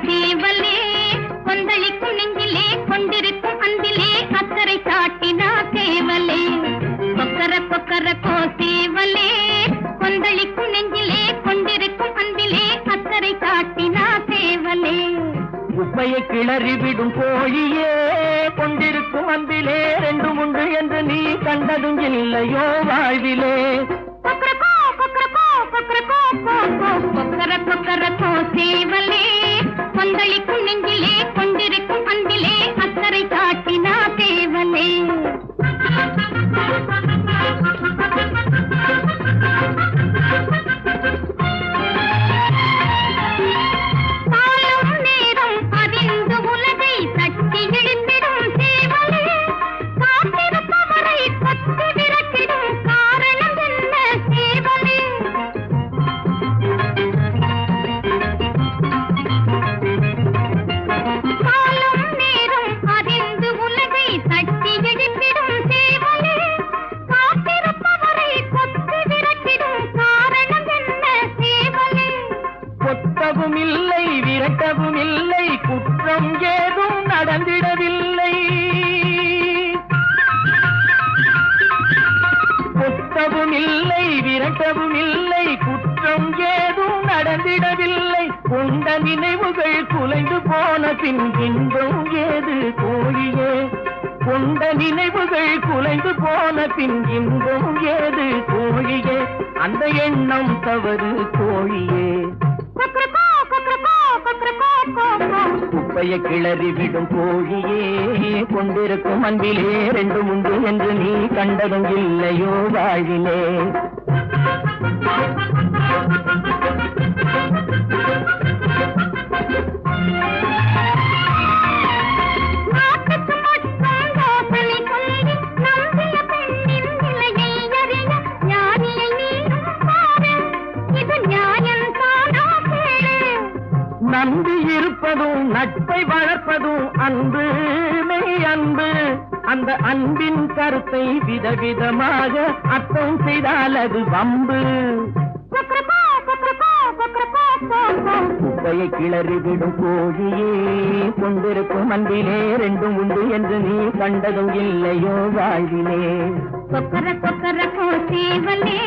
சேவலே கொந்தளிக்கும் நெஞ்சிலே கொண்டிருக்கும் அன்பிலே அக்கறை காட்டினா சேவலே கொக்கர கொக்கர சேவலே கொந்தளிக்கும் நெஞ்சிலே கொண்டிருக்கும் அன்பிலே அக்கறை காட்டினா சேவலே உப்பையை கிளறிவிடும் கோழியே கொண்டிருக்கும் அன்பிலே ரெண்டும் உண்டு என்று நீ கண்டதும் இல்லையோ வாழ்விலே கொக்கர கொக்கர சேவலே கொந்தளிக்கும் நெஞ்சிலே கொண்டிருக்கும் அன்பிலே அக்கறை காட்டினா சேவலே காலம் நேரம் அறிந்து உலகை தட்டி இழுத்திடும் சேவலே காத்திருப்பவரை கொத்தி விரட்டிடும் காரணம் என்ன சேவலே கொத்தவும் இல்லை விரட்டவும் இல்லை குற்றம் ஏதும் நடந்திடவில்லை கொத்தவும் இல்லை விரட்டவும் இல்லை குற்றம் ஏதும் நடந்திடவில்லை கொண்ட நினைவுகள் குலைந்து போன பின் இன்பம் ஏது கோழியே கொண்ட நினைவுகள் குலைந்து போன பின் இன்பம் ஏது கோழியே அந்த எண்ணம் தவறு கோழியே குப்பையை கிளறி விடும் கோழியே கொண்டிருக்கும் அன்பிலே ரெண்டும் உண்டு என்று நீ கண்டதும் இல்லையோ வாழிலே நம்பி இருப்பதும் நட்பை வளர்ப்பதும் அன்பு மெய் அன்பு அந்த அன்பின் கருத்தை விதவிதமாக அர்த்தம் செய்தால் அது வம்பு குப்பையை கிளறி விடும் கோழியே கொண்டிருக்கும் அன்பிலே ரெண்டும் உண்டு என்று நீ கண்டதும் இல்லையோ வாழ்விலே கொக்கர கொக்கர சேவலே